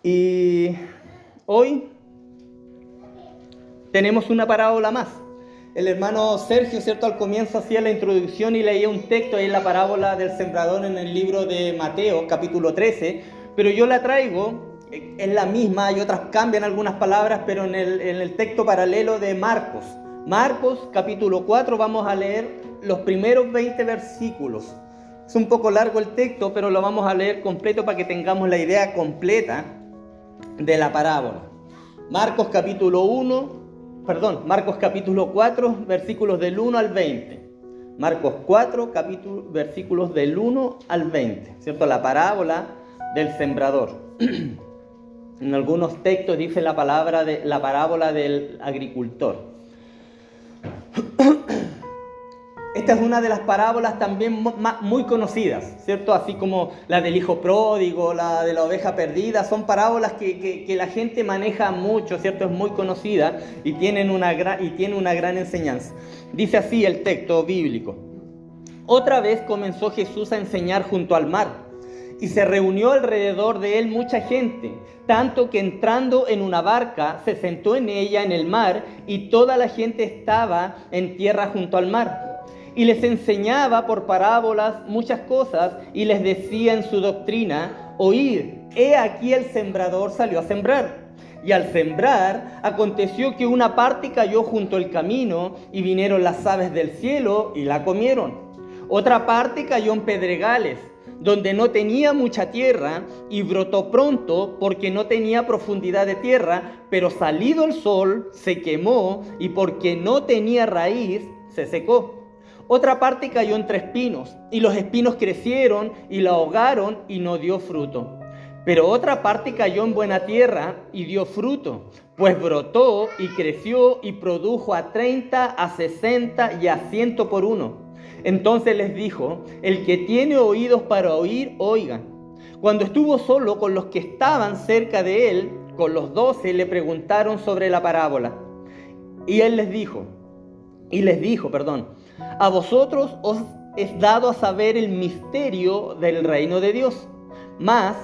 Y hoy tenemos una parábola más. El hermano Sergio, ¿cierto? Al comienzo hacía la introducción y leía un texto ahí en la parábola del sembrador en el libro de Mateo, capítulo 13, pero yo la traigo, es la misma, hay otras, cambian algunas palabras, pero en el texto paralelo de Marcos. Marcos, capítulo 4, vamos a leer los primeros 20 versículos. Es un poco largo el texto, pero lo vamos a leer completo para que tengamos la idea completa de la parábola. Marcos capítulo 4, versículos del 1 al 20. Marcos 4, versículos del 1 al 20, ¿cierto? La parábola del sembrador. En algunos textos dice la parábola del agricultor. Esta es una de las parábolas también muy conocidas, ¿cierto? Así como la del hijo pródigo, la de la oveja perdida, son parábolas que la gente maneja mucho, ¿cierto? Es muy conocida y tiene una gran enseñanza. Dice así el texto bíblico. Otra vez comenzó Jesús a enseñar junto al mar, y se reunió alrededor de él mucha gente, tanto que entrando en una barca se sentó en ella en el mar, y toda la gente estaba en tierra junto al mar. Y les enseñaba por parábolas muchas cosas, y les decía en su doctrina: oíd, he aquí el sembrador salió a sembrar. Y al sembrar, aconteció que una parte cayó junto al camino, y vinieron las aves del cielo y la comieron. Otra parte cayó en pedregales, donde no tenía mucha tierra, y brotó pronto porque no tenía profundidad de tierra, pero salido el sol se quemó, y porque no tenía raíz se secó. Otra parte cayó entre espinos, y los espinos crecieron y la ahogaron y no dio fruto. Pero otra parte cayó en buena tierra y dio fruto, pues brotó y creció y produjo a 30, a 60 y a 100 por uno. Entonces les dijo: el que tiene oídos para oír, oiga. Cuando estuvo solo con los que estaban cerca de él, con los 12, le preguntaron sobre la parábola. Y él les dijo, a vosotros os es dado a saber el misterio del reino de Dios, mas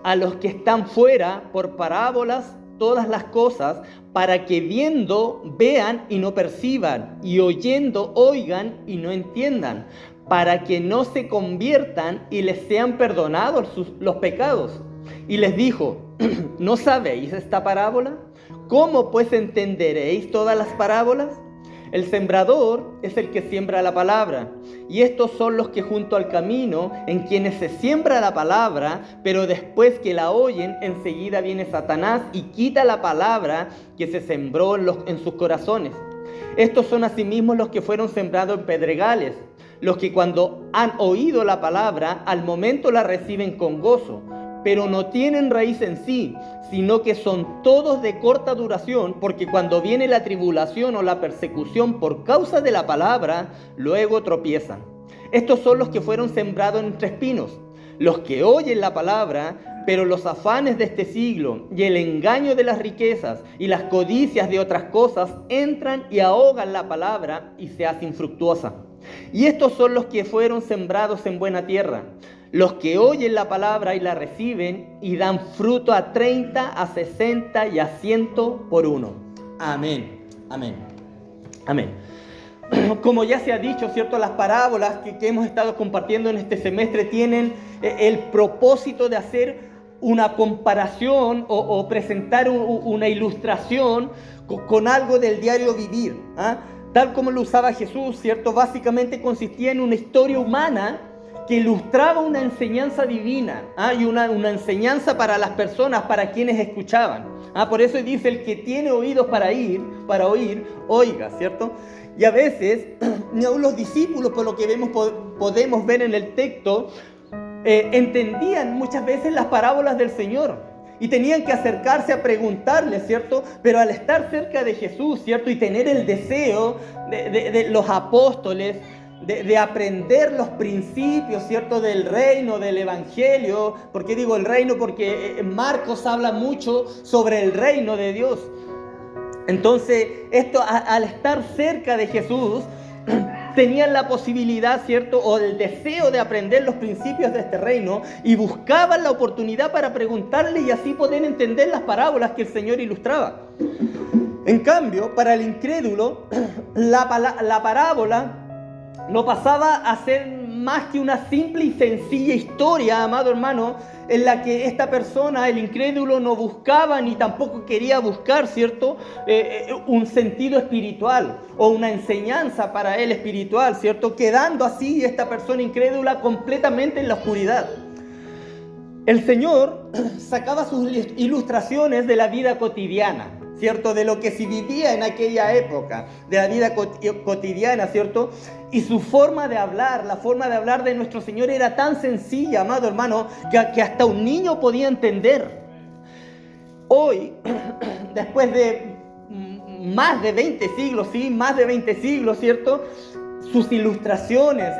a los que están fuera, por parábolas todas las cosas, para que viendo vean y no perciban, y oyendo oigan y no entiendan, para que no se conviertan y les sean perdonados los pecados. Y les dijo: ¿no sabéis esta parábola? ¿Cómo pues entenderéis todas las parábolas? El sembrador es el que siembra la palabra, y estos son los que junto al camino, en quienes se siembra la palabra, pero después que la oyen, enseguida viene Satanás y quita la palabra que se sembró en sus corazones. Estos son asimismo los que fueron sembrados en pedregales, los que cuando han oído la palabra, al momento la reciben con gozo, pero no tienen raíz en sí, sino que son todos de corta duración, porque cuando viene la tribulación o la persecución por causa de la palabra, luego tropiezan. Estos son los que fueron sembrados entre espinos, los que oyen la palabra, pero los afanes de este siglo y el engaño de las riquezas y las codicias de otras cosas entran y ahogan la palabra y se hace infructuosa. Y estos son los que fueron sembrados en buena tierra, los que oyen la palabra y la reciben y dan fruto a 30, a 60 y a 100 por uno. Amén, amén, amén. Como ya se ha dicho, ¿cierto? Las parábolas que hemos estado compartiendo en este semestre tienen el propósito de hacer una comparación o presentar una ilustración con algo del diario vivir, ¿ah? Tal como lo usaba Jesús, ¿cierto? Básicamente consistía en una historia humana que ilustraba una enseñanza divina, y una enseñanza para las personas, para quienes escuchaban. Por eso dice: el que tiene oídos para oír, oiga, ¿cierto? Y a veces, los discípulos, por lo que podemos ver en el texto, entendían muchas veces las parábolas del Señor y tenían que acercarse a preguntarle, ¿cierto? Pero al estar cerca de Jesús, ¿cierto? Y tener el deseo de los apóstoles, de aprender los principios, ¿cierto? Del reino, del evangelio. ¿Por qué digo el reino? Porque Marcos habla mucho sobre el reino de Dios. Entonces, esto al estar cerca de Jesús, tenían la posibilidad, ¿cierto? O el deseo de aprender los principios de este reino y buscaban la oportunidad para preguntarle y así poder entender las parábolas que el Señor ilustraba. En cambio, para el incrédulo, la parábola no pasaba a ser más que una simple y sencilla historia, amado hermano, en la que esta persona, el incrédulo, no buscaba ni tampoco quería buscar, ¿cierto? Un sentido espiritual o una enseñanza para él espiritual, ¿cierto? Quedando así esta persona incrédula completamente en la oscuridad. El Señor sacaba sus ilustraciones de la vida cotidiana, ¿cierto? De lo que se vivía en aquella época, de la vida cotidiana, ¿cierto? Y su forma de hablar, la forma de hablar de nuestro Señor era tan sencilla, amado hermano, que hasta un niño podía entender. Hoy, después de más de 20 siglos, sí, más de 20 siglos, ¿cierto? Sus ilustraciones,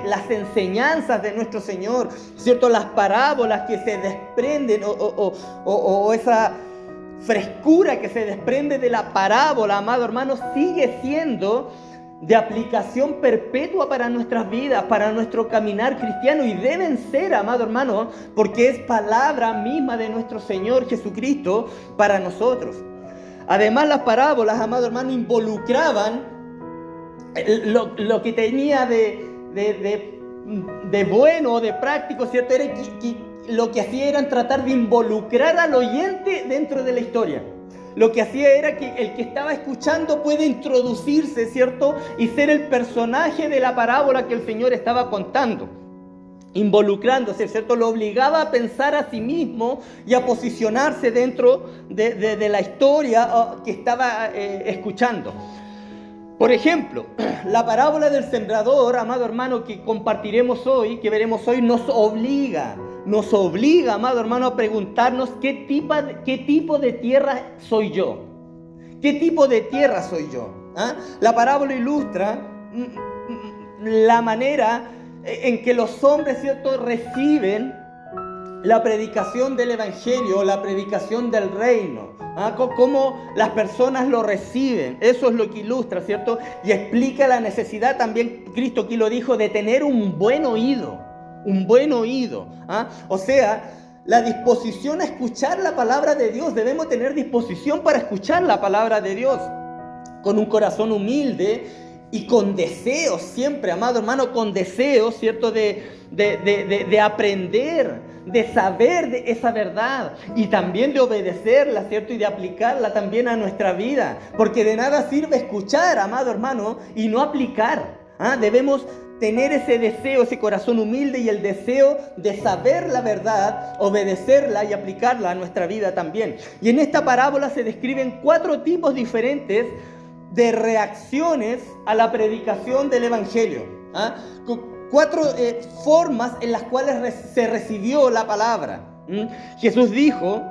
las enseñanzas de nuestro Señor, ¿cierto? Las parábolas que se desprenden o esa frescura que se desprende de la parábola, amado hermano, sigue siendo de aplicación perpetua para nuestras vidas, para nuestro caminar cristiano, y deben ser, amado hermano, porque es palabra misma de nuestro Señor Jesucristo para nosotros. Además, las parábolas, amado hermano, involucraban lo que tenía de bueno, de práctico, ¿cierto? Era que lo que hacía era tratar de involucrar al oyente dentro de la historia. Lo que hacía era que el que estaba escuchando puede introducirse, ¿cierto? Y ser el personaje de la parábola que el Señor estaba contando. Involucrándose, ¿cierto? Lo obligaba a pensar a sí mismo y a posicionarse dentro de la historia que estaba escuchando. Por ejemplo, la parábola del sembrador, amado hermano, que compartiremos hoy, que veremos hoy, nos obliga, amado hermano, a preguntarnos qué tipo de tierra soy yo. ¿Qué tipo de tierra soy yo? ¿Ah? La parábola ilustra la manera en que los hombres, ¿cierto?, reciben la predicación del evangelio, la predicación del reino. ¿Ah? Cómo las personas lo reciben. Eso es lo que ilustra, ¿cierto? Y explica la necesidad también, Cristo aquí lo dijo, de tener un buen oído. Un buen oído. ¿Ah? O sea, la disposición a escuchar la palabra de Dios. Debemos tener disposición para escuchar la palabra de Dios con un corazón humilde y con deseos siempre, amado hermano, con deseos, ¿cierto? De aprender, de saber de esa verdad y también de obedecerla, ¿cierto? Y de aplicarla también a nuestra vida. Porque de nada sirve escuchar, amado hermano, y no aplicar. ¿Ah? Debemos tener ese deseo, ese corazón humilde y el deseo de saber la verdad, obedecerla y aplicarla a nuestra vida también. Y en esta parábola se describen 4 tipos diferentes de reacciones a la predicación del evangelio. ¿Ah? 4 formas en las cuales se recibió la palabra. Jesús dijo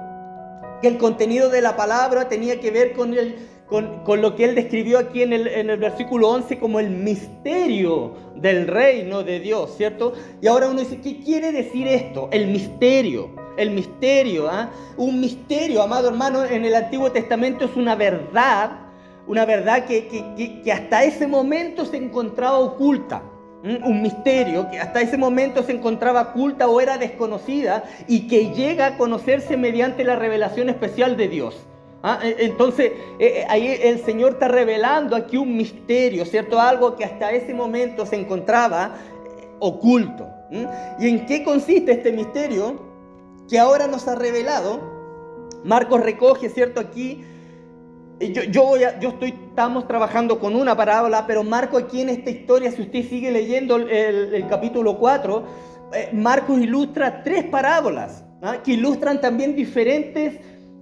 que el contenido de la palabra tenía que ver con lo que él describió aquí en el versículo 11 como el misterio del reino de Dios, ¿cierto? Y ahora uno dice, ¿qué quiere decir esto? El misterio, ¿ah? Un misterio, amado hermano, en el Antiguo Testamento es una verdad que hasta ese momento se encontraba oculta. Un misterio que hasta ese momento se encontraba oculta o era desconocida y que llega a conocerse mediante la revelación especial de Dios. Entonces, ahí el Señor está revelando aquí un misterio, ¿cierto? Algo que hasta ese momento se encontraba oculto. ¿Y en qué consiste este misterio que ahora nos ha revelado? Marcos recoge, ¿cierto? Aquí, estamos trabajando con una parábola, pero Marcos aquí en esta historia, si usted sigue leyendo el capítulo 4, Marcos ilustra 3 parábolas, que ilustran también diferentes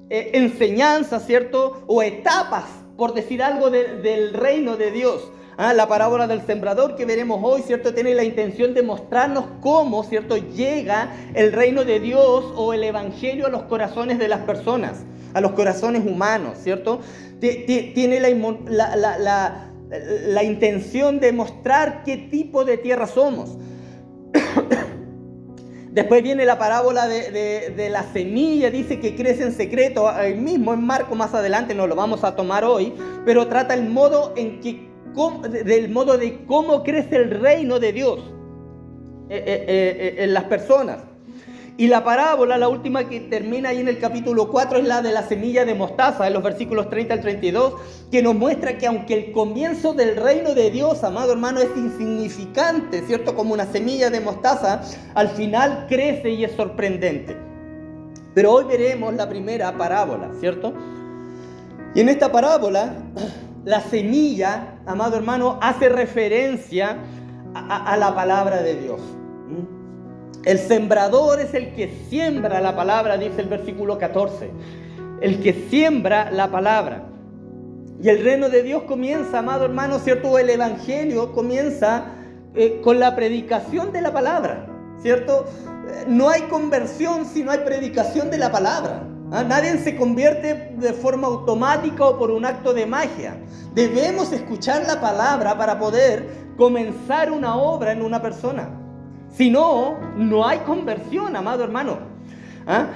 enseñanzas, ¿cierto? O etapas, por decir algo, del reino de Dios. La parábola del sembrador que veremos hoy, ¿cierto? Tiene la intención de mostrarnos cómo, ¿cierto?, llega el reino de Dios o el evangelio a los corazones de las personas, a los corazones humanos, ¿cierto? Tiene la intención de mostrar qué tipo de tierra somos. Después viene la parábola de la semilla, dice que crece en secreto, ahí mismo en Marcos más adelante, no lo vamos a tomar hoy, pero trata el modo en que del modo de cómo crece el reino de Dios en las personas. Y la parábola, la última que termina ahí en el capítulo 4, es la de la semilla de mostaza, en los versículos 30 al 32, que nos muestra que aunque el comienzo del reino de Dios, amado hermano, es insignificante, ¿cierto? Como una semilla de mostaza, al final crece y es sorprendente. Pero hoy veremos la primera parábola, ¿cierto? Y en esta parábola, la semilla, amado hermano, hace referencia a la palabra de Dios. El sembrador es el que siembra la palabra, dice el versículo 14. El que siembra la palabra. Y el reino de Dios comienza, amado hermano, ¿cierto? El evangelio comienza con la predicación de la palabra, ¿cierto? No hay conversión si no hay predicación de la palabra. Nadie se convierte de forma automática o por un acto de magia. Debemos escuchar la palabra para poder comenzar una obra en una persona. Si no, no hay conversión, amado hermano.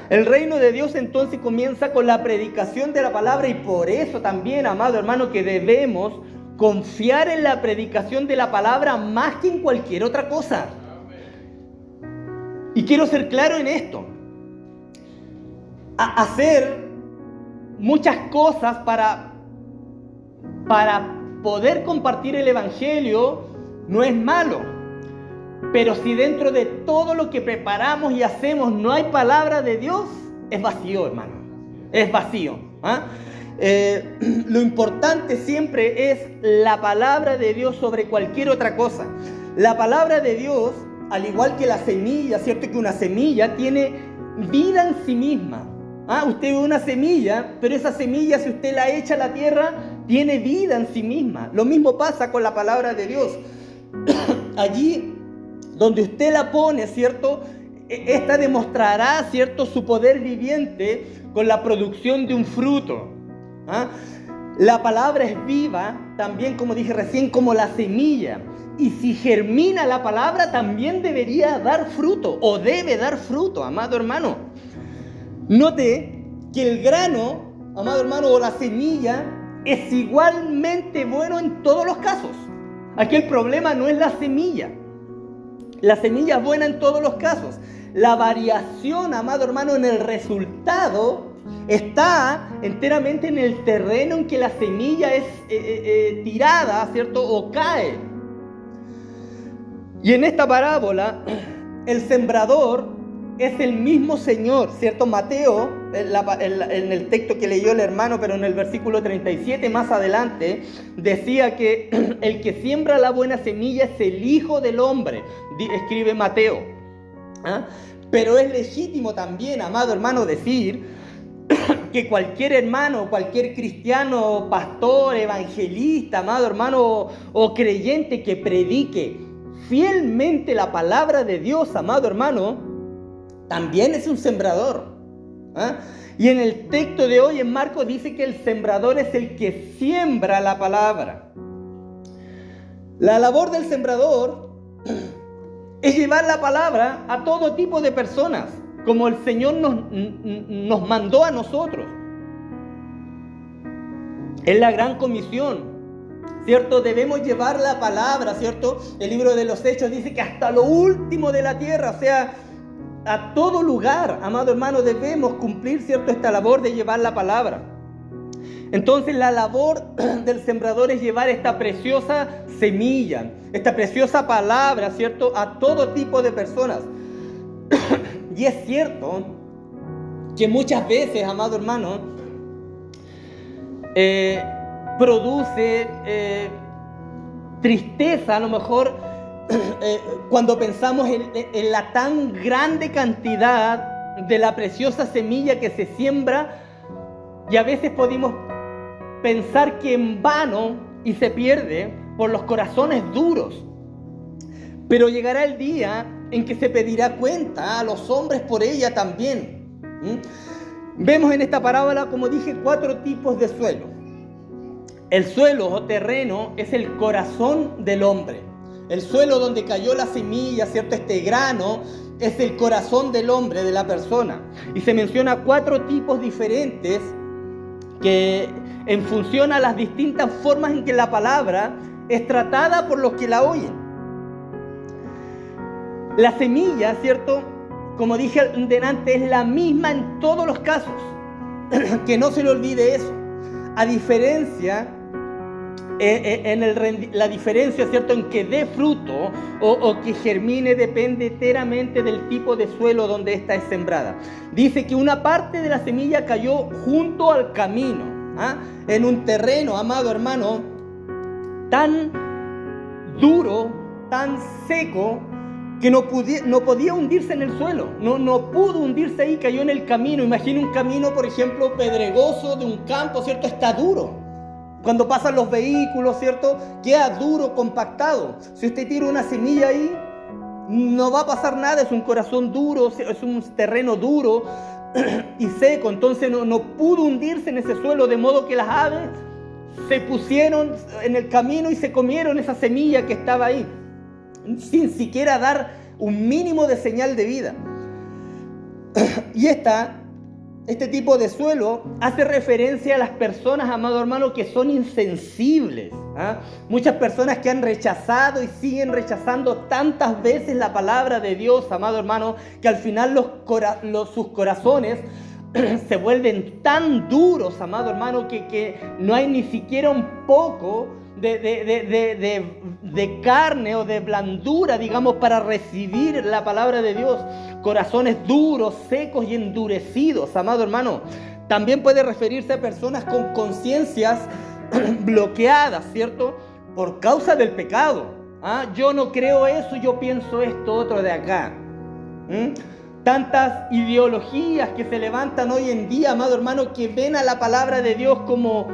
El reino de Dios entonces comienza con la predicación de la palabra, y por eso también, amado hermano, que debemos confiar en la predicación de la palabra más que en cualquier otra cosa. Y quiero ser claro en esto. Hacer muchas cosas para poder compartir el evangelio no es malo. Pero si dentro de todo lo que preparamos y hacemos no hay palabra de Dios, es vacío, hermano. Es vacío. Lo importante siempre es la palabra de Dios sobre cualquier otra cosa. La palabra de Dios, al igual que la semilla, ¿cierto? Que una semilla tiene vida en sí misma. Usted ve una semilla, pero esa semilla, si usted la echa a la tierra, tiene vida en sí misma. Lo mismo pasa con la palabra de Dios. Allí donde usted la pone, ¿cierto? Esta demostrará, ¿cierto?, su poder viviente con la producción de un fruto. La palabra es viva, también, como dije recién, como la semilla. Y si germina la palabra, también debería dar fruto, o debe dar fruto, amado hermano. Note que el grano, amado hermano, o la semilla, es igualmente bueno en todos los casos. Aquí el problema no es la semilla. La semilla es buena en todos los casos. La variación, amado hermano, en el resultado está enteramente en el terreno en que la semilla es tirada, ¿cierto? O cae. Y en esta parábola, el sembrador es el mismo Señor, ¿cierto? Mateo, en el texto que leyó el hermano, pero en el versículo 37 más adelante, decía que el que siembra la buena semilla es el Hijo del Hombre, escribe Mateo. Pero es legítimo también, amado hermano, decir que cualquier hermano, cualquier cristiano, pastor, evangelista, amado hermano, o creyente que predique fielmente la palabra de Dios, amado hermano, también es un sembrador. Y en el texto de hoy en Marcos dice que el sembrador es el que siembra la palabra. La labor del sembrador es llevar la palabra a todo tipo de personas, como el Señor nos mandó a nosotros. Es la gran comisión, ¿cierto? Debemos llevar la palabra, ¿cierto? El libro de los Hechos dice que hasta lo último de la tierra, o sea, a todo lugar, amado hermano, debemos cumplir, ¿cierto?, esta labor de llevar la palabra. Entonces la labor del sembrador es llevar esta preciosa semilla, esta preciosa palabra, ¿cierto?, a todo tipo de personas. Y es cierto que muchas veces, amado hermano, produce tristeza, a lo mejor, cuando pensamos en la tan grande cantidad de la preciosa semilla que se siembra, y a veces podemos pensar que en vano y se pierde por los corazones duros. Pero llegará el día en que se pedirá cuenta a los hombres por ella también. Vemos en esta parábola, como dije, 4 tipos de suelo. El suelo o terreno es el corazón del hombre. El suelo donde cayó la semilla, ¿cierto? Este grano es el corazón del hombre, de la persona. Y se menciona 4 tipos diferentes que, en función a las distintas formas en que la palabra es tratada por los que la oyen. La semilla, ¿cierto? Como dije delante, es la misma en todos los casos. Que no se le olvide eso. A diferencia, la diferencia, ¿cierto?, en que dé fruto o que germine depende enteramente del tipo de suelo donde ésta es sembrada. Dice que una parte de la semilla cayó junto al camino, en un terreno, amado hermano, tan duro, tan seco, que no podía hundirse en el suelo, no pudo hundirse ahí, cayó en el camino. Imagina un camino, por ejemplo, pedregoso de un campo, ¿cierto? Está duro. Cuando pasan los vehículos, ¿cierto? Queda duro, compactado. Si usted tira una semilla ahí, no va a pasar nada, es un corazón duro, es un terreno duro y seco. Entonces no pudo hundirse en ese suelo, de modo que las aves se pusieron en el camino y se comieron esa semilla que estaba ahí, sin siquiera dar un mínimo de señal de vida. Y este tipo de suelo hace referencia a las personas, amado hermano, que son insensibles. Muchas personas que han rechazado y siguen rechazando tantas veces la palabra de Dios, amado hermano, que al final sus corazones se vuelven tan duros, amado hermano, que no hay ni siquiera un poco de carne o de blandura, digamos, para recibir la palabra de Dios. Corazones duros, secos y endurecidos, amado hermano. También puede referirse a personas con conciencias bloqueadas, ¿cierto? Por causa del pecado. Yo no creo eso, yo pienso esto otro de acá. Tantas ideologías que se levantan hoy en día, amado hermano, que ven a la palabra de Dios como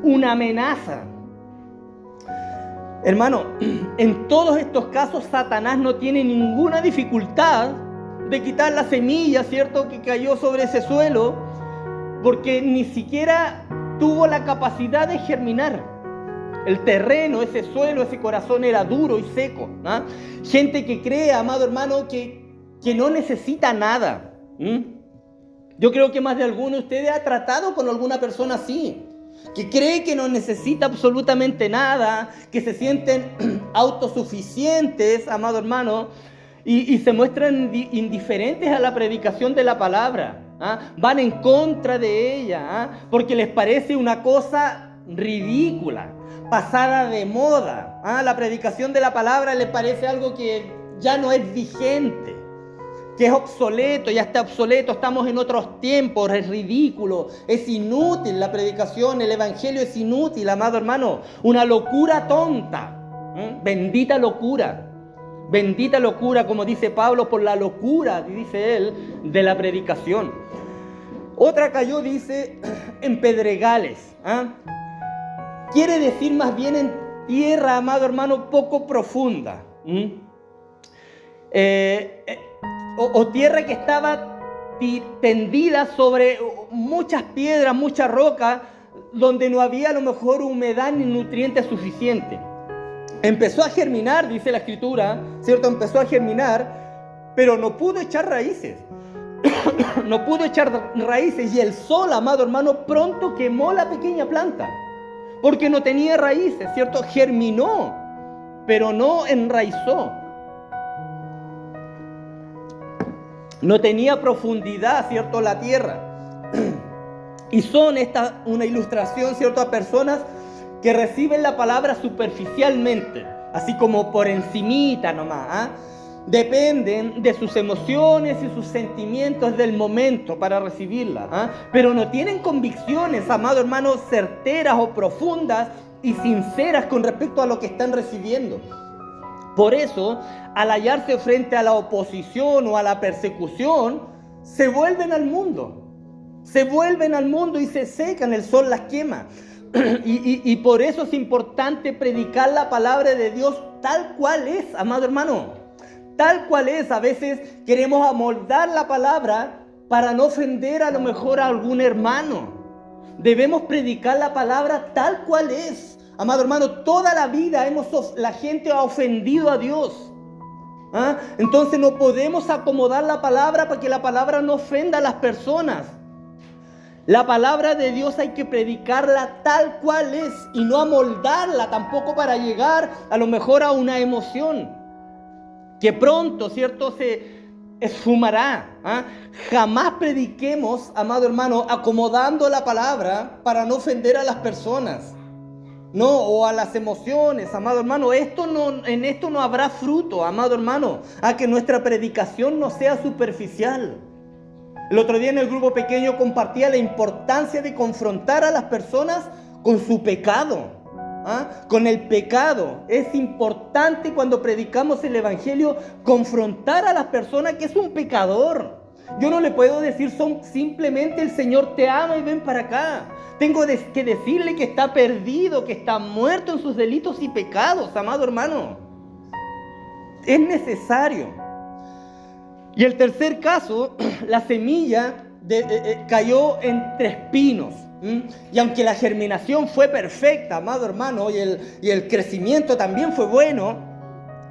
una amenaza. Hermano, en todos estos casos Satanás no tiene ninguna dificultad de quitar la semilla, ¿cierto?, que cayó sobre ese suelo, porque ni siquiera tuvo la capacidad de germinar. El terreno, ese suelo, ese corazón era duro y seco. Gente que cree, amado hermano, que no necesita nada. Yo creo que más de alguno de ustedes ha tratado con alguna persona así, que cree que no necesita absolutamente nada, que se sienten autosuficientes, amado hermano, y se muestran indiferentes a la predicación de la palabra. Van en contra de ella, porque les parece una cosa ridícula, pasada de moda. La predicación de la palabra les parece algo que ya no es vigente, que es obsoleto, ya está obsoleto, estamos en otros tiempos, es ridículo, es inútil la predicación, el evangelio es inútil, amado hermano, una locura tonta. Bendita locura, como dice Pablo, por la locura, dice él, de la predicación. Otra cayó, dice, en pedregales. Quiere decir más bien en tierra, amado hermano, poco profunda. O tierra que estaba tendida sobre muchas piedras, mucha roca, donde no había a lo mejor humedad ni nutrientes suficientes. Empezó a germinar, dice la Escritura, ¿cierto? Empezó a germinar, pero no pudo echar raíces. No pudo echar raíces, y el sol, amado hermano, pronto quemó la pequeña planta, porque no tenía raíces, ¿cierto? Germinó, pero no enraizó. No tenía profundidad, ¿cierto?, la tierra. Y son una ilustración, ¿cierto?, a personas que reciben la palabra superficialmente, así como por encimita nomás. Dependen de sus emociones y sus sentimientos del momento para recibirla, pero no tienen convicciones, amado hermano, certeras o profundas y sinceras con respecto a lo que están recibiendo. Por eso, al hallarse frente a la oposición o a la persecución, se vuelven al mundo. Se vuelven al mundo y se secan, el sol las quema. Y por eso es importante predicar la palabra de Dios tal cual es, amado hermano. Tal cual es. A veces queremos amoldar la palabra para no ofender a lo mejor a algún hermano. Debemos predicar la palabra tal cual es. Amado hermano, toda la vida la gente ha ofendido a Dios. Entonces no podemos acomodar la palabra para que la palabra no ofenda a las personas. La palabra de Dios hay que predicarla tal cual es y no amoldarla tampoco para llegar a lo mejor a una emoción que pronto, ¿cierto?, se esfumará. Jamás prediquemos, amado hermano, acomodando la palabra para no ofender a las personas, no, o a las emociones, amado hermano. En esto no habrá fruto, amado hermano, a que nuestra predicación no sea superficial. El otro día en el grupo pequeño compartía la importancia de confrontar a las personas con su pecado, con el pecado. Es importante cuando predicamos el evangelio confrontar a las personas que es un pecador. Yo no le puedo decir simplemente el Señor te ama y ven para acá. Tengo que decirle que está perdido, que está muerto en sus delitos y pecados, amado hermano. Es necesario. Y el tercer caso, la semilla cayó entre espinos. Y aunque la germinación fue perfecta, amado hermano, y el crecimiento también fue bueno,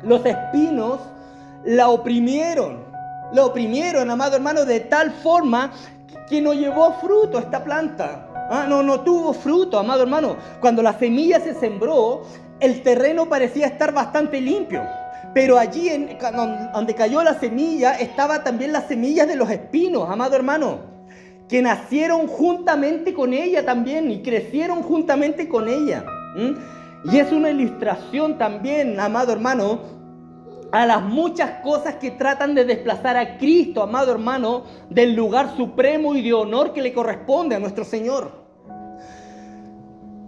los espinos la oprimieron, amado hermano, de tal forma que no llevó fruto esta planta. No tuvo fruto, amado hermano. Cuando la semilla se sembró, el terreno parecía estar bastante limpio. Pero allí donde cayó la semilla, estaban también las semillas de los espinos, amado hermano, que nacieron juntamente con ella también y crecieron juntamente con ella. Y es una ilustración también, amado hermano, a las muchas cosas que tratan de desplazar a Cristo, amado hermano, del lugar supremo y de honor que le corresponde a nuestro Señor.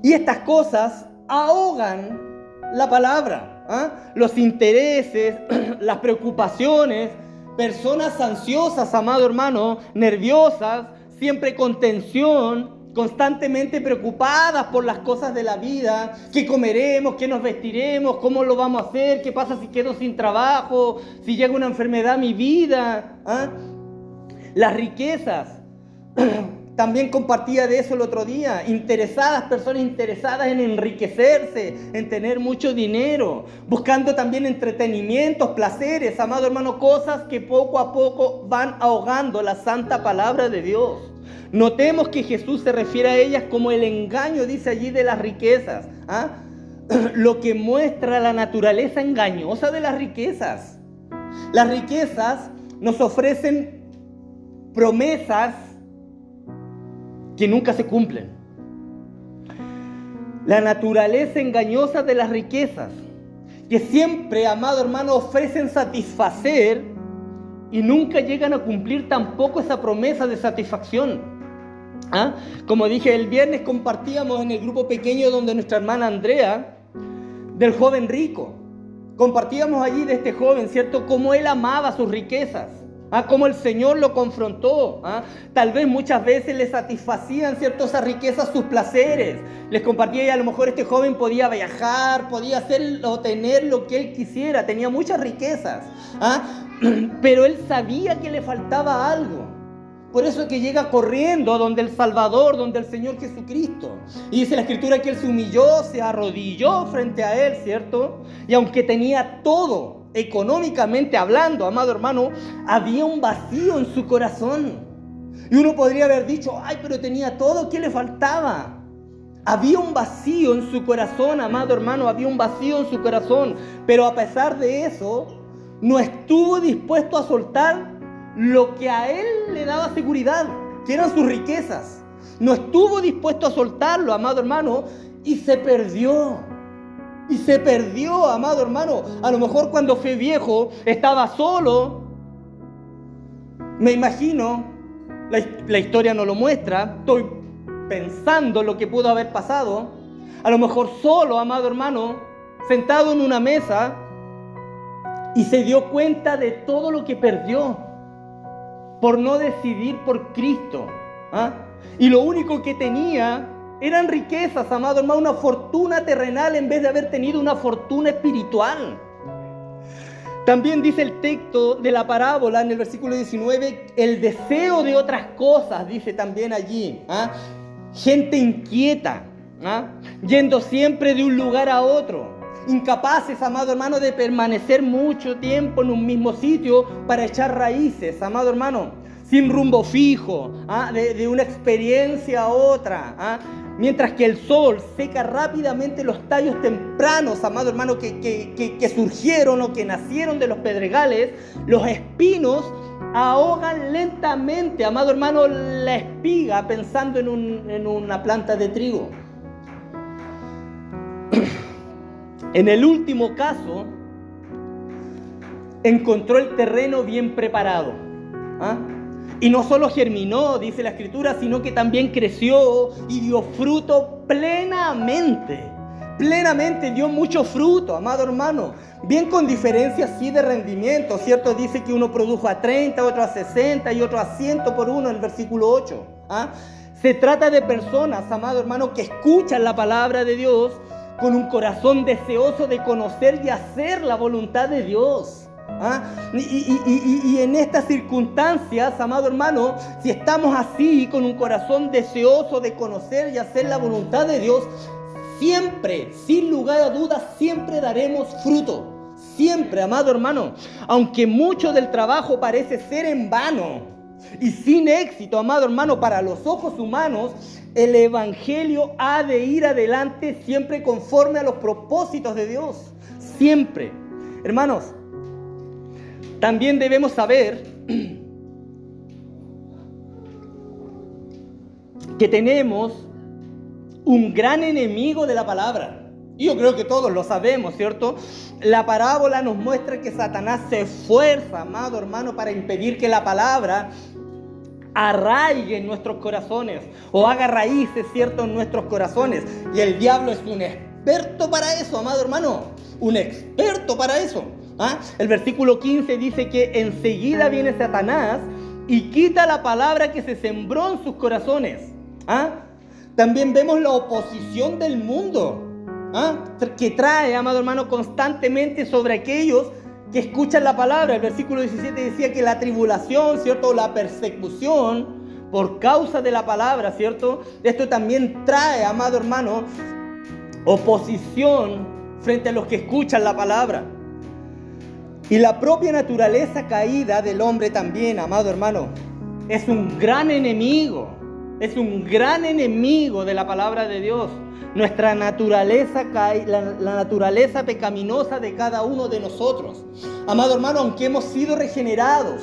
Y estas cosas ahogan la palabra. Los intereses, las preocupaciones, personas ansiosas, amado hermano, nerviosas, siempre con tensión, constantemente preocupadas por las cosas de la vida, qué comeremos, qué nos vestiremos, cómo lo vamos a hacer, qué pasa si quedo sin trabajo, si llega una enfermedad a mi vida. Las riquezas. También compartía de eso el otro día. Personas interesadas en enriquecerse, en tener mucho dinero, buscando también entretenimientos, placeres, amado hermano, cosas que poco a poco van ahogando la santa palabra de Dios. Notemos que Jesús se refiere a ellas como el engaño, dice allí, de las riquezas. Lo que muestra la naturaleza engañosa de las riquezas. Las riquezas nos ofrecen promesas que nunca se cumplen. La naturaleza engañosa de las riquezas, que siempre, amado hermano, ofrecen satisfacer y nunca llegan a cumplir tampoco esa promesa de satisfacción. Como dije, el viernes compartíamos en el grupo pequeño donde nuestra hermana Andrea, del joven rico. Compartíamos allí de este joven, ¿cierto? Cómo él amaba sus riquezas. Cómo el Señor lo confrontó. Tal vez muchas veces le satisfacían, ¿cierto?, esas riquezas, sus placeres. Les compartía y a lo mejor este joven podía viajar, podía hacer o tener lo que él quisiera, tenía muchas riquezas. Pero él sabía que le faltaba algo. Por eso es que llega corriendo donde el Salvador, donde el Señor Jesucristo. Y dice la Escritura que él se humilló, se arrodilló frente a él, ¿cierto? Y aunque tenía todo, económicamente hablando, amado hermano, había un vacío en su corazón. Y uno podría haber dicho, pero tenía todo, ¿qué le faltaba? Había un vacío en su corazón, amado hermano, había un vacío en su corazón. Pero a pesar de eso, no estuvo dispuesto a soltar lo que a él le daba seguridad, que eran sus riquezas. No estuvo dispuesto a soltarlo, amado hermano, y se perdió. Y se perdió, amado hermano. A lo mejor cuando fue viejo, estaba solo. Me imagino, la historia no lo muestra. Estoy pensando lo que pudo haber pasado. A lo mejor solo, amado hermano, sentado en una mesa, y se dio cuenta de todo lo que perdió por no decidir por Cristo. Y lo único que tenía eran riquezas, amado hermano, una fortuna terrenal en vez de haber tenido una fortuna espiritual. También dice el texto de la parábola en el versículo 19, el deseo de otras cosas, dice también allí. Gente inquieta, yendo siempre de un lugar a otro. Incapaces, amado hermano, de permanecer mucho tiempo en un mismo sitio para echar raíces, amado hermano. sin rumbo fijo, de una experiencia a otra. Mientras que el sol seca rápidamente los tallos tempranos, amado hermano, que surgieron o que nacieron de los pedregales, los espinos ahogan lentamente, amado hermano, la espiga pensando en una planta de trigo. En el último caso, encontró el terreno bien preparado. Y no solo germinó, dice la Escritura, sino que también creció y dio fruto plenamente. Plenamente dio mucho fruto, amado hermano. Bien con diferencias sí de rendimiento, ¿cierto? Dice que uno produjo a 30, otro a 60 y otro a 100 por uno en el versículo 8. Se trata de personas, amado hermano, que escuchan la palabra de Dios con un corazón deseoso de conocer y hacer la voluntad de Dios. Y en estas circunstancias, amado hermano, si estamos así, con un corazón deseoso de conocer y hacer la voluntad de Dios, siempre, sin lugar a dudas, siempre daremos fruto. Siempre, amado hermano. Aunque mucho del trabajo parece ser en vano y sin éxito, amado hermano, para los ojos humanos, el Evangelio ha de ir adelante siempre conforme a los propósitos de Dios. Siempre. Hermanos, también debemos saber que tenemos un gran enemigo de la palabra. Y yo creo que todos lo sabemos, ¿cierto? La parábola nos muestra que Satanás se esfuerza, amado hermano, para impedir que la palabra arraigue en nuestros corazones o haga raíces, ¿cierto?, en nuestros corazones. Y el diablo es un experto para eso, amado hermano. Un experto para eso. El versículo 15 dice que enseguida viene Satanás y quita la palabra que se sembró en sus corazones. También vemos la oposición del mundo, que trae, amado hermano, constantemente sobre aquellos que escuchan la palabra. El versículo 17 decía que la tribulación, ¿cierto?, la persecución por causa de la palabra, ¿cierto? Esto también trae, amado hermano, oposición frente a los que escuchan la palabra. Y la propia naturaleza caída del hombre también, amado hermano, es un gran enemigo. Es un gran enemigo de la palabra de Dios. Nuestra naturaleza la naturaleza pecaminosa de cada uno de nosotros. Amado hermano, aunque hemos sido regenerados,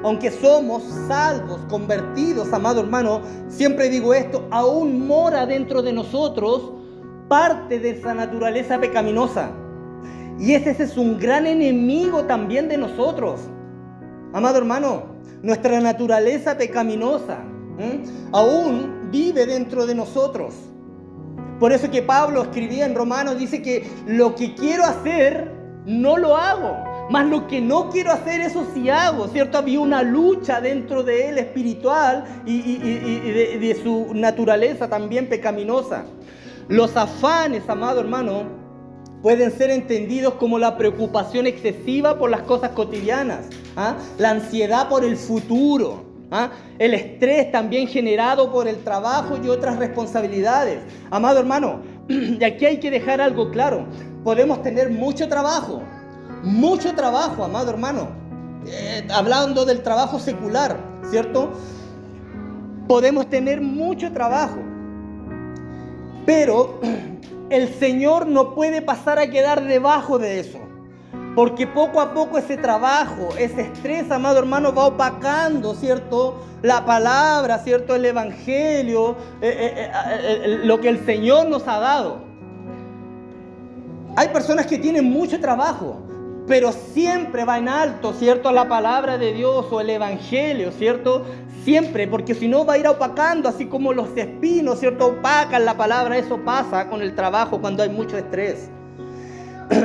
aunque somos salvos, convertidos, amado hermano, siempre digo esto, aún mora dentro de nosotros parte de esa naturaleza pecaminosa. Y ese es un gran enemigo también de nosotros. Amado hermano, nuestra naturaleza pecaminosa aún vive dentro de nosotros. Por eso que Pablo escribía en Romanos, dice que lo que quiero hacer, no lo hago. Mas lo que no quiero hacer, eso sí hago, ¿cierto? Había una lucha dentro de él espiritual y de su naturaleza también pecaminosa. Los afanes, amado hermano, pueden ser entendidos como la preocupación excesiva por las cosas cotidianas, la ansiedad por el futuro, el estrés también generado por el trabajo y otras responsabilidades. Amado hermano, y aquí hay que dejar algo claro. Podemos tener mucho trabajo, amado hermano, hablando del trabajo secular, ¿cierto? Podemos tener mucho trabajo, pero el Señor no puede pasar a quedar debajo de eso, porque poco a poco ese trabajo, ese estrés, amado hermano, va opacando, ¿cierto?, la palabra, ¿cierto?, el Evangelio, lo que el Señor nos ha dado. Hay personas que tienen mucho trabajo, pero siempre va en alto, ¿cierto?, la palabra de Dios o el Evangelio, ¿cierto? Siempre, porque si no va a ir opacando, así como los espinos, ¿cierto?, opacan la palabra. Eso pasa con el trabajo cuando hay mucho estrés.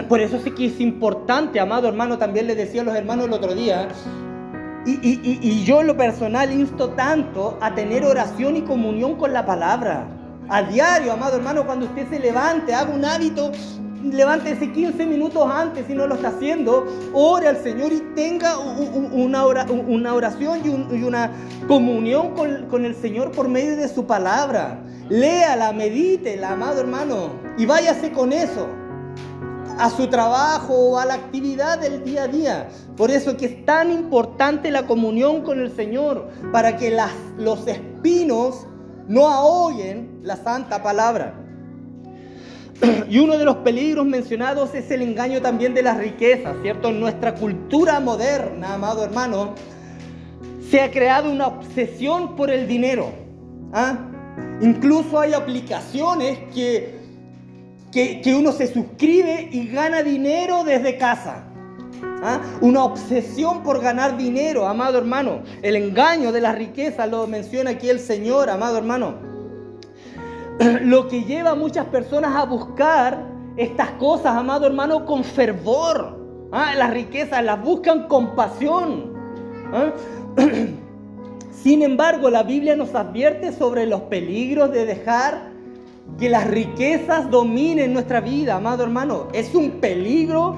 Por eso sí que es importante, amado hermano, también les decía a los hermanos el otro día, y yo en lo personal insto tanto a tener oración y comunión con la palabra. A diario, amado hermano, cuando usted se levante, haga un hábito, levántese 15 minutos antes si no lo está haciendo, ore al Señor y tenga una oración y una comunión con el Señor por medio de su palabra. Léala, medítela, amado hermano, y váyase con eso. a su trabajo o a la actividad del día a día. Por eso que es tan importante la comunión con el Señor, para que los espinos no ahoguen la santa palabra. Y uno de los peligros mencionados es el engaño también de las riquezas, ¿cierto? En nuestra cultura moderna, amado hermano, se ha creado una obsesión por el dinero. Incluso hay aplicaciones que uno se suscribe y gana dinero desde casa. Una obsesión por ganar dinero, amado hermano. El engaño de las riquezas lo menciona aquí el Señor, amado hermano. Lo que lleva a muchas personas a buscar estas cosas, amado hermano, con fervor. Las riquezas las buscan con pasión. Sin embargo, la Biblia nos advierte sobre los peligros de dejar que las riquezas dominen nuestra vida, amado hermano. Es un peligro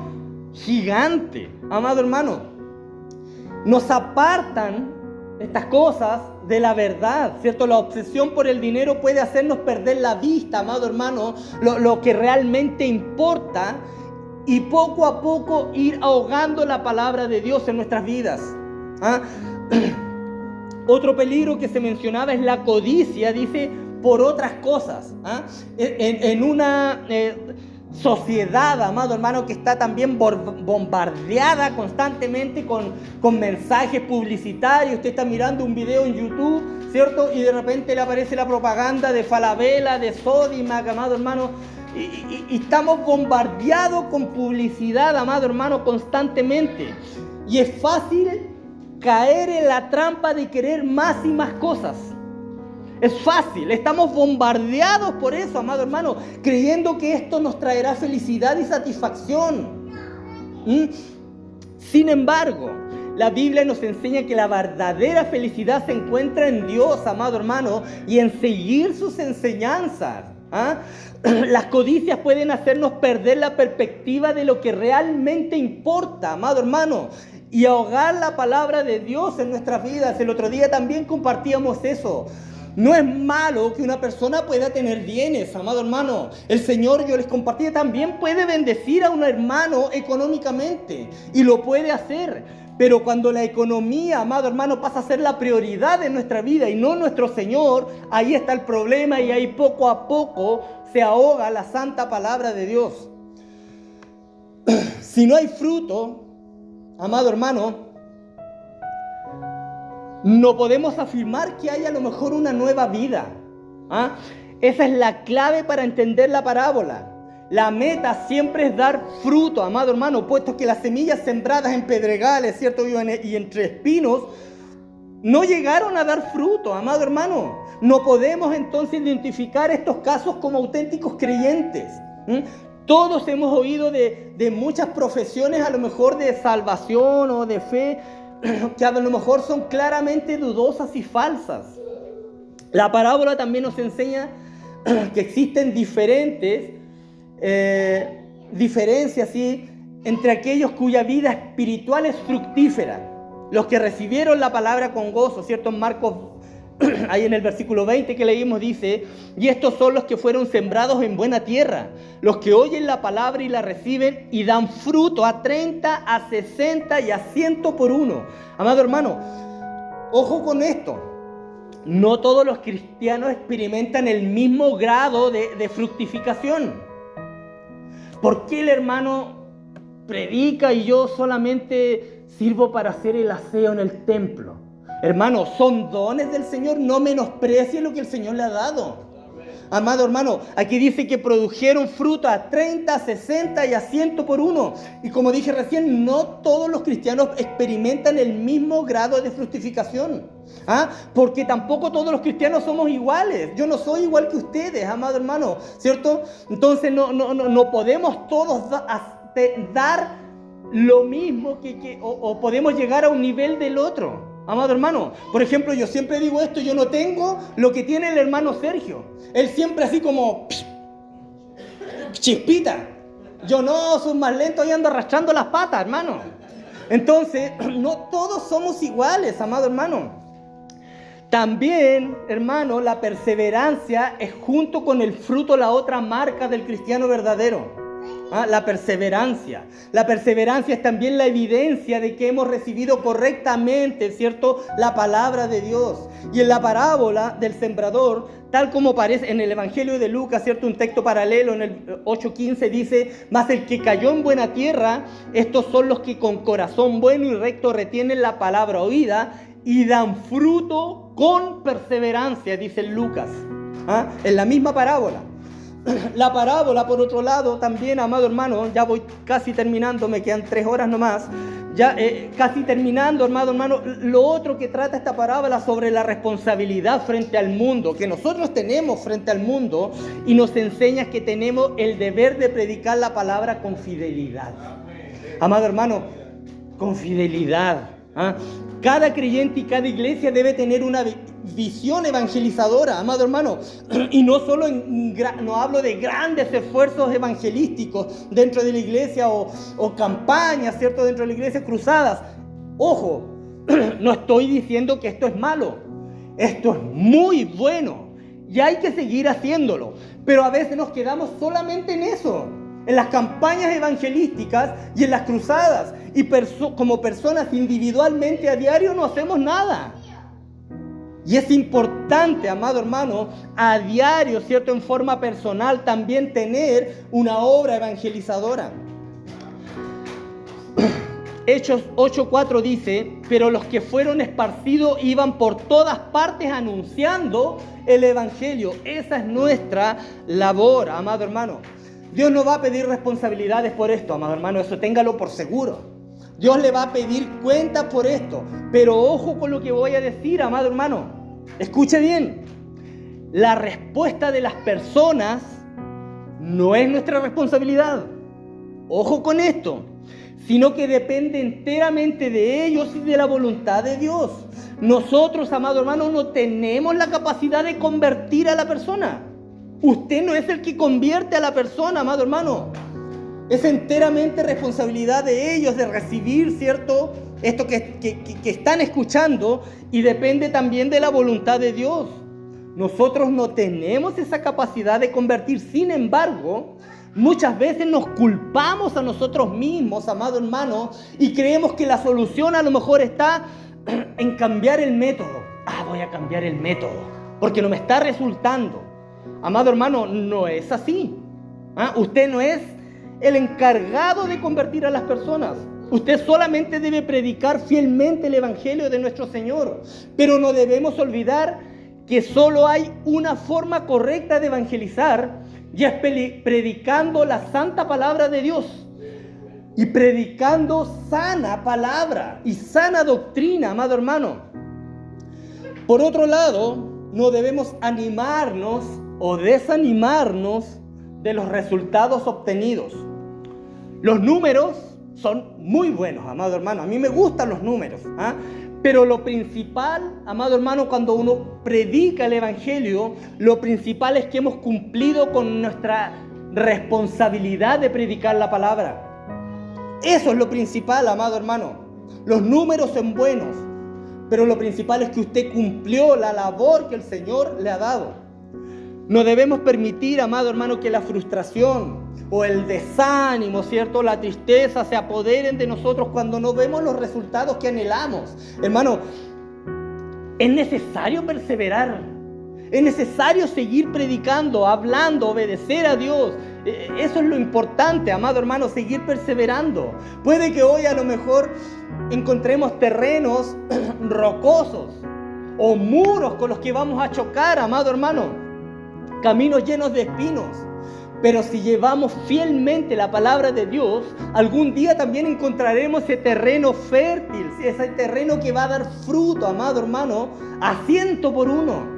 gigante, amado hermano. Nos apartan estas cosas de la verdad, ¿cierto? La obsesión por el dinero puede hacernos perder la vista, amado hermano, lo que realmente importa, y poco a poco ir ahogando la palabra de Dios en nuestras vidas. Otro peligro que se mencionaba es la codicia, dice, por otras cosas. En una sociedad, amado hermano, que está también bombardeada constantemente con mensajes publicitarios. Usted está mirando un video en YouTube, ¿cierto? Y de repente le aparece la propaganda de Falabella, de Sodimac, amado hermano. Y estamos bombardeados con publicidad, amado hermano, constantemente. Y es fácil caer en la trampa de querer más y más cosas. Es fácil, estamos bombardeados por eso, amado hermano, creyendo que esto nos traerá felicidad y satisfacción. Sin embargo, la Biblia nos enseña que la verdadera felicidad se encuentra en Dios, amado hermano, y en seguir sus enseñanzas. Las codicias pueden hacernos perder la perspectiva de lo que realmente importa, amado hermano, y ahogar la palabra de Dios en nuestras vidas. El otro día también compartíamos eso. No es malo que una persona pueda tener bienes, amado hermano. El Señor, yo les compartí, también puede bendecir a un hermano económicamente, y lo puede hacer. Pero cuando la economía, amado hermano, pasa a ser la prioridad de nuestra vida y no nuestro Señor, ahí está el problema, y ahí poco a poco se ahoga la santa palabra de Dios. Si no hay fruto, amado hermano, no podemos afirmar que hay a lo mejor una nueva vida. Esa es la clave para entender la parábola. La meta siempre es dar fruto, amado hermano, puesto que las semillas sembradas en pedregales, ¿cierto? Y entre espinos no llegaron a dar fruto, amado hermano. No podemos entonces identificar estos casos como auténticos creyentes. Todos hemos oído de muchas profesiones, a lo mejor de salvación o de fe, que a lo mejor son claramente dudosas y falsas. La parábola también nos enseña que existen diferencias, ¿sí?, entre aquellos cuya vida espiritual es fructífera, los que recibieron la palabra con gozo, ¿cierto? En Marcos, ahí en el versículo 20 que leímos, dice: y estos son los que fueron sembrados en buena tierra, los que oyen la palabra y la reciben y dan fruto a 30, a 60 y a 100 por uno. Amado hermano, ojo con esto. No todos los cristianos experimentan el mismo grado de fructificación. ¿Por qué el hermano predica y yo solamente sirvo para hacer el aseo en el templo? Hermano, son dones del Señor, no menosprecie lo que el Señor le ha dado. Amado hermano, aquí dice que produjeron fruto a 30, 60 y a 100 por uno. Y como dije recién, no todos los cristianos experimentan el mismo grado de fructificación. Porque tampoco todos los cristianos somos iguales. Yo no soy igual que ustedes, amado hermano, ¿cierto? Entonces no podemos todos dar lo mismo o podemos llegar a un nivel del otro. Amado hermano, por ejemplo, yo siempre digo esto: yo no tengo lo que tiene el hermano Sergio. Él siempre así como chispita. Yo no, soy más lento y ando arrastrando las patas, hermano. Entonces, no todos somos iguales, amado hermano. También, hermano, la perseverancia es junto con el fruto la otra marca del cristiano verdadero. La perseverancia. La perseverancia es también la evidencia de que hemos recibido correctamente, ¿cierto?, la palabra de Dios. Y en la parábola del sembrador, tal como aparece en el Evangelio de Lucas, ¿cierto?, un texto paralelo en el 8:15 dice: mas el que cayó en buena tierra, estos son los que con corazón bueno y recto retienen la palabra oída y dan fruto con perseverancia, dice Lucas, en la misma parábola. La parábola, por otro lado, también, amado hermano, ya voy casi terminando, me quedan 3 horas nomás, casi terminando, amado hermano, lo otro que trata esta parábola sobre la responsabilidad frente al mundo, que nosotros tenemos frente al mundo, y nos enseña que tenemos el deber de predicar la palabra con fidelidad. Amado hermano, con fidelidad. Cada creyente y cada iglesia debe tener una visión evangelizadora, amado hermano, y no solo no hablo de grandes esfuerzos evangelísticos dentro de la iglesia o campañas, ¿cierto?, dentro de la iglesia, cruzadas. Ojo, no estoy diciendo que esto es malo, esto es muy bueno y hay que seguir haciéndolo, pero a veces nos quedamos solamente en eso, en las campañas evangelísticas y en las cruzadas, y como personas individualmente a diario no hacemos nada. Y es importante, amado hermano, a diario, ¿cierto?, en forma personal también tener una obra evangelizadora. Hechos 8:4 dice: pero los que fueron esparcidos iban por todas partes anunciando el evangelio. Esa es nuestra labor, amado hermano. Dios no va a pedir responsabilidades por esto, amado hermano, eso téngalo por seguro. Dios le va a pedir cuentas por esto. Pero ojo con lo que voy a decir, amado hermano. Escuche bien. La respuesta de las personas no es nuestra responsabilidad. Ojo con esto. Sino que depende enteramente de ellos y de la voluntad de Dios. Nosotros, amado hermano, no tenemos la capacidad de convertir a la persona. Usted no es el que convierte a la persona, amado hermano. Es enteramente responsabilidad de ellos de recibir, ¿cierto?, esto que están escuchando, y depende también de la voluntad de Dios. Nosotros no tenemos esa capacidad de convertir. Sin embargo, muchas veces nos culpamos a nosotros mismos, amado hermano, y creemos que la solución a lo mejor está en cambiar el método. Voy a cambiar el método porque no me está resultando. Amado hermano, no es así. Usted no es el encargado de convertir a las personas. Usted solamente debe predicar fielmente el evangelio de nuestro Señor. Pero no debemos olvidar que solo hay una forma correcta de evangelizar, y es predicando la santa palabra de Dios. Y predicando sana palabra y sana doctrina, amado hermano. Por otro lado, no debemos animarnos o desanimarnos de los resultados obtenidos. Los números son muy buenos, amado hermano. A mí me gustan los números, pero lo principal, amado hermano, cuando uno predica el evangelio, lo principal es que hemos cumplido con nuestra responsabilidad de predicar la palabra. Eso es lo principal, amado hermano. Los números son buenos, pero lo principal es que usted cumplió la labor que el Señor le ha dado. No debemos permitir, amado hermano, que la frustración o el desánimo, ¿cierto?, la tristeza se apoderen de nosotros cuando no vemos los resultados que anhelamos. Hermano, es necesario perseverar. Es necesario seguir predicando, hablando, obedecer a Dios. Eso es lo importante, amado hermano, seguir perseverando. Puede que hoy a lo mejor encontremos terrenos rocosos o muros con los que vamos a chocar, amado hermano. Caminos llenos de espinos. Pero si llevamos fielmente la palabra de Dios, algún día también encontraremos ese terreno fértil, ese terreno que va a dar fruto, amado hermano, a 100%.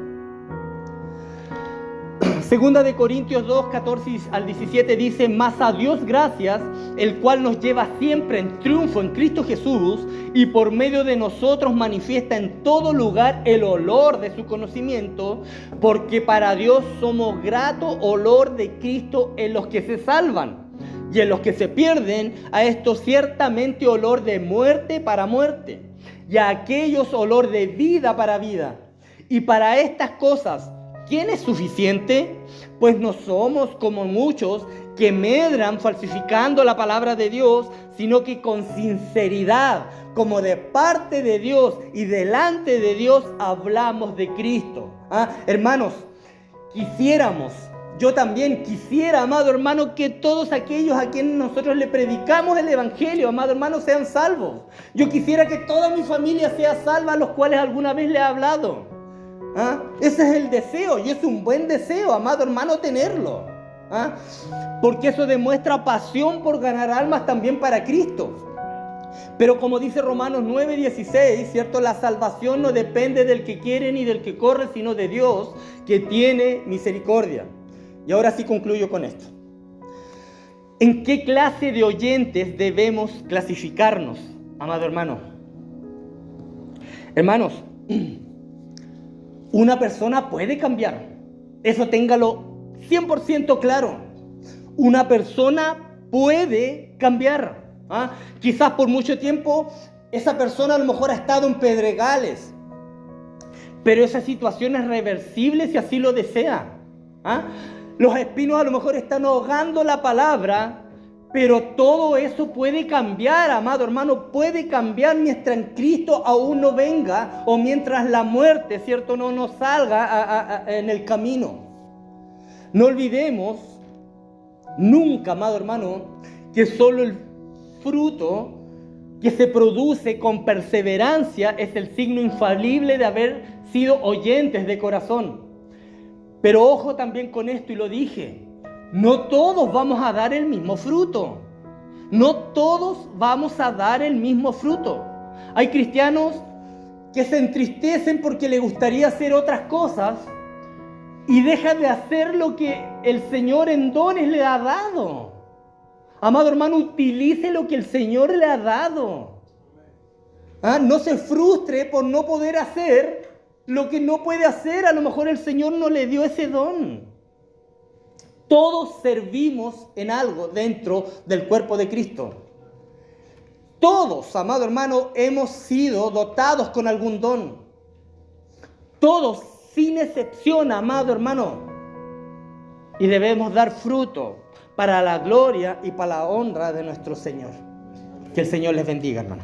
Segunda de Corintios 2, 14 al 17 dice: mas a Dios gracias, el cual nos lleva siempre en triunfo en Cristo Jesús, y por medio de nosotros manifiesta en todo lugar el olor de su conocimiento, porque para Dios somos grato olor de Cristo en los que se salvan, y en los que se pierden, a estos ciertamente olor de muerte para muerte, y a aquellos olor de vida para vida. Y para estas cosas, ¿quién es suficiente? Pues no somos como muchos que medran falsificando la palabra de Dios, sino que con sinceridad, como de parte de Dios y delante de Dios, hablamos de Cristo. Hermanos, yo también quisiera, amado hermano, que todos aquellos a quienes nosotros le predicamos el Evangelio, amado hermano, sean salvos. Yo quisiera que toda mi familia sea salva, a los cuales alguna vez le he hablado. Ese es el deseo, y es un buen deseo, amado hermano, tenerlo. Porque eso demuestra pasión por ganar almas también para Cristo. Pero como dice Romanos 9:16, ¿cierto? La salvación no depende del que quiere ni del que corre, sino de Dios, que tiene misericordia. Y ahora sí concluyo con esto. ¿En qué clase de oyentes debemos clasificarnos, amado hermano? Hermanos, una persona puede cambiar. Eso téngalo 100% claro. Una persona puede cambiar. Quizás por mucho tiempo esa persona a lo mejor ha estado en pedregales, pero esa situación es reversible si así lo desea. Los espinos a lo mejor están ahogando la palabra, pero todo eso puede cambiar, amado hermano, puede cambiar mientras en Cristo aún no venga, o mientras la muerte, ¿cierto?, no nos salga en el camino. No olvidemos nunca, amado hermano, que solo el fruto que se produce con perseverancia es el signo infalible de haber sido oyentes de corazón. Pero ojo también con esto, y lo dije, no todos vamos a dar el mismo fruto. No todos vamos a dar el mismo fruto. Hay cristianos que se entristecen porque les gustaría hacer otras cosas y dejan de hacer lo que el Señor en dones le ha dado. Amado hermano, utilice lo que el Señor le ha dado. No se frustre por no poder hacer lo que no puede hacer. A lo mejor el Señor no le dio ese don. Todos servimos en algo dentro del cuerpo de Cristo. Todos, amado hermano, hemos sido dotados con algún don. Todos, sin excepción, amado hermano. Y debemos dar fruto para la gloria y para la honra de nuestro Señor. Que el Señor les bendiga, hermano.